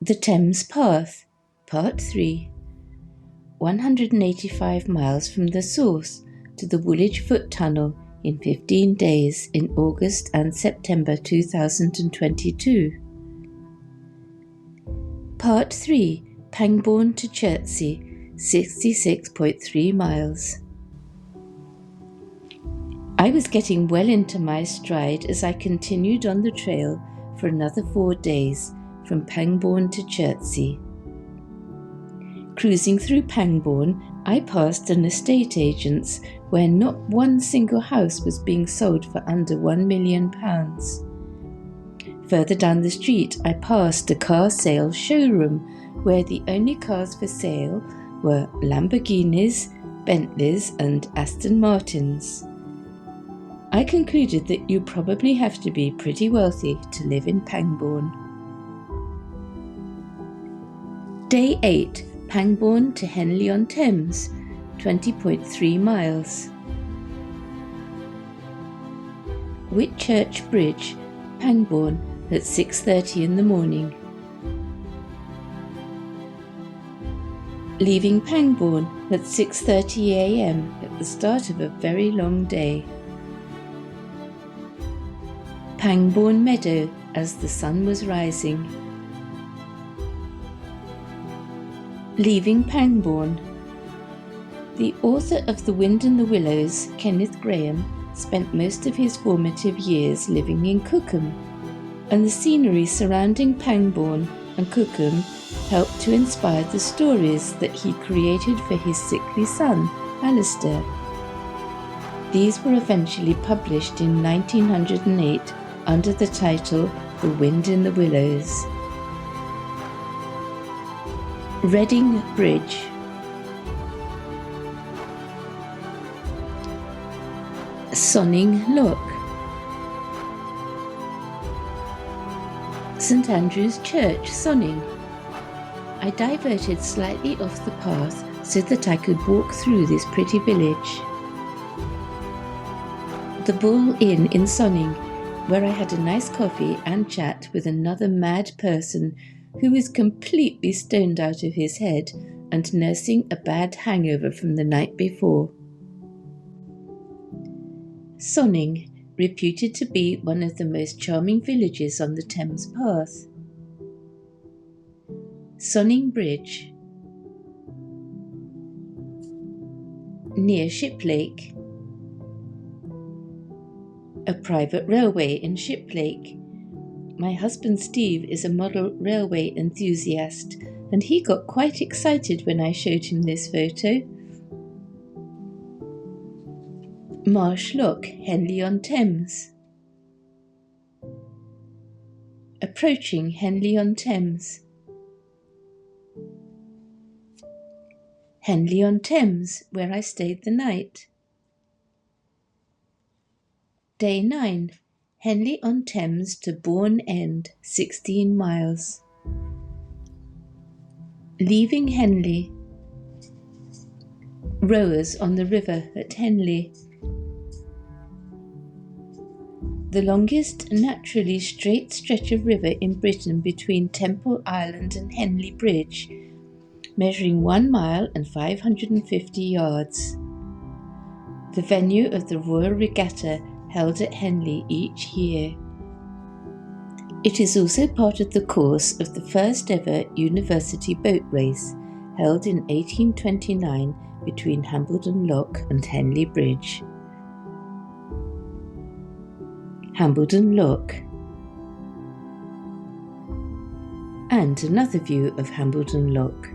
The Thames Path, Part 3, 185 miles from the source to the Woolwich Foot Tunnel in 15 days in August and September 2022. Part 3, Pangbourne to Chertsey, 66.3 miles. I was getting well into my stride as I continued on the trail for another 4 days from Pangbourne to Chertsey. Cruising through Pangbourne, I passed an estate agent's where not one single house was being sold for under £1 million. Further down the street, I passed a car sales showroom where the only cars for sale were Lamborghinis, Bentleys and Aston Martins. I concluded that you probably have to be pretty wealthy to live in Pangbourne. Day 8, Pangbourne to Henley-on-Thames, 20.3 miles. Whitchurch Bridge, Pangbourne at 6:30 in the morning. Leaving Pangbourne at 6:30 a.m. at the start of a very long day. Pangbourne Meadow as the sun was rising. Leaving Pangbourne. The author of The Wind and the Willows, Kenneth Grahame, spent most of his formative years living in Cookham, and the scenery surrounding Pangbourne and Cookham helped to inspire the stories that he created for his sickly son, Alistair. These were eventually published in 1908 under the title The Wind in the Willows. Reading Bridge. Sonning Lock. St Andrew's Church, Sonning. I diverted slightly off the path so that I could walk through this pretty village. The Bull Inn in Sonning, where I had a nice coffee and chat with another mad person who was completely stoned out of his head and nursing a bad hangover from the night before. Sonning, reputed to be one of the most charming villages on the Thames Path. Sonning Bridge. Near Shiplake. A private railway in Shiplake. My husband Steve is a model railway enthusiast, and he got quite excited when I showed him this photo. Marsh Lock, Henley-on-Thames. Approaching Henley-on-Thames. Henley-on-Thames, where I stayed the night. Day 9, Henley-on-Thames to Bourne End, 16 miles. Leaving Henley. Rowers on the river at Henley. The longest naturally straight stretch of river in Britain between Temple Island and Henley Bridge, measuring 1 mile and 550 yards. The venue of the Royal Regatta held at Henley each year. It is also part of the course of the first ever university boat race held in 1829 between Hambledon Lock and Henley Bridge. Hambledon Lock. And another view of Hambledon Lock.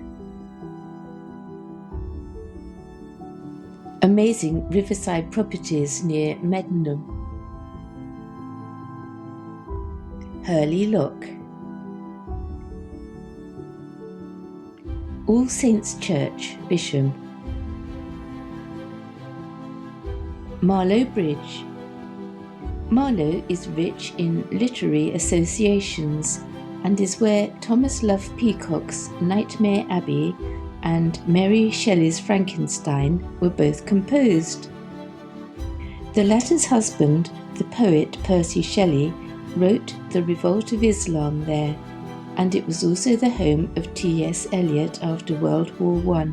Amazing riverside properties near Meddenham. Hurley Lock. All Saints Church, Bisham. Marlow Bridge. Marlow is rich in literary associations and is where Thomas Love Peacock's Nightmare Abbey and Mary Shelley's Frankenstein were both composed. The latter's husband, the poet Percy Shelley, wrote The Revolt of Islam there, and it was also the home of T.S. Eliot after World War I.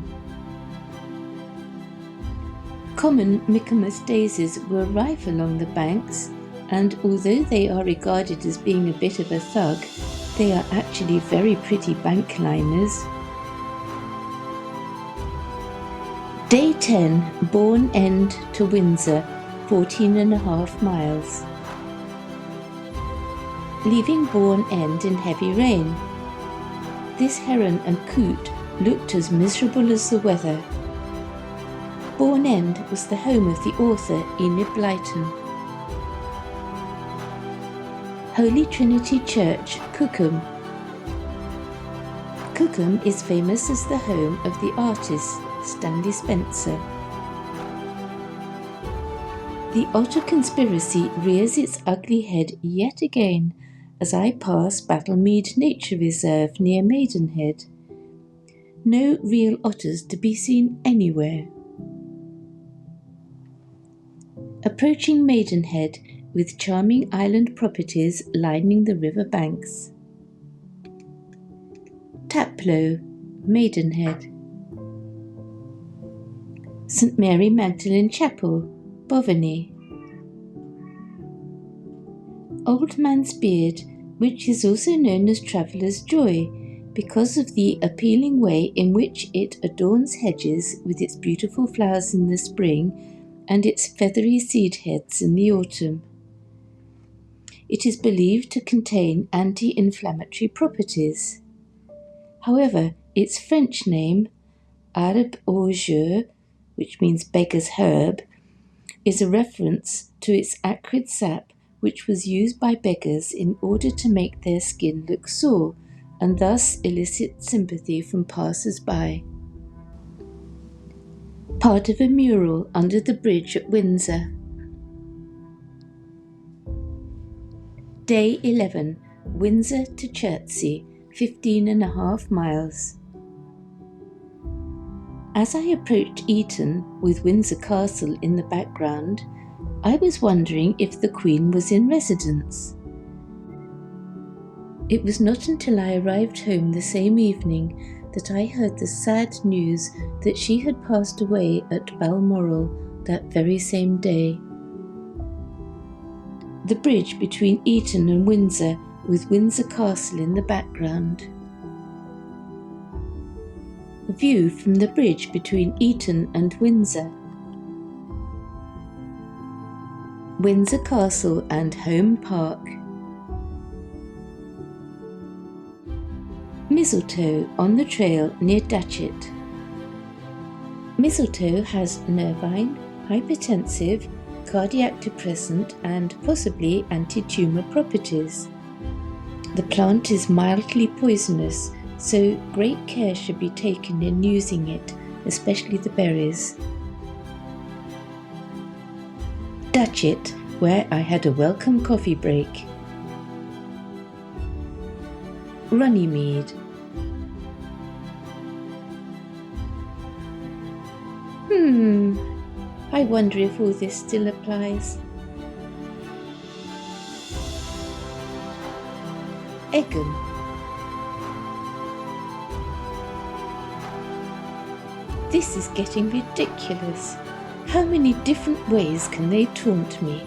Common Michaelmas daisies were rife along the banks, and although they are regarded as being a bit of a thug, they are actually very pretty bank liners. Day 10, Bourne End to Windsor, 14.5 miles. Leaving Bourne End in heavy rain. This heron and coot looked as miserable as the weather. Bourne End was the home of the author Enid Blyton. Holy Trinity Church, Cookham. Cookham is famous as the home of the artist Stanley Spencer. The Otter conspiracy rears its ugly head yet again as I pass Battlemead Nature Reserve near Maidenhead. No real otters to be seen anywhere. Approaching Maidenhead with charming island properties lining the river banks. Taplow, Maidenhead. St Mary Magdalene Chapel, Bovany. Old Man's Beard, which is also known as Traveller's Joy because of the appealing way in which it adorns hedges with its beautiful flowers in the spring and its feathery seed heads in the autumn. It is believed to contain anti-inflammatory properties. However, its French name, Arbre au jeu, which means beggar's herb, is a reference to its acrid sap, which was used by beggars in order to make their skin look sore and thus elicit sympathy from passers-by. Part of a mural under the bridge at Windsor. Day 11, Windsor to Chertsey, 15.5 miles. As I approached Eton, with Windsor Castle in the background, I was wondering if the Queen was in residence. It was not until I arrived home the same evening that I heard the sad news that she had passed away at Balmoral that very same day. The bridge between Eton and Windsor, with Windsor Castle in the background. View from the bridge between Eton and Windsor. Windsor Castle and Home Park. Mistletoe on the trail near Datchet. Mistletoe has nervine, hypertensive, cardiac depressant and possibly anti-tumour properties. The plant is mildly poisonous, so great care should be taken in using it, especially the berries. Datchet, where I had a welcome coffee break. Runnymede. I wonder if all this still applies. Egham. This is getting ridiculous. How many different ways can they taunt me?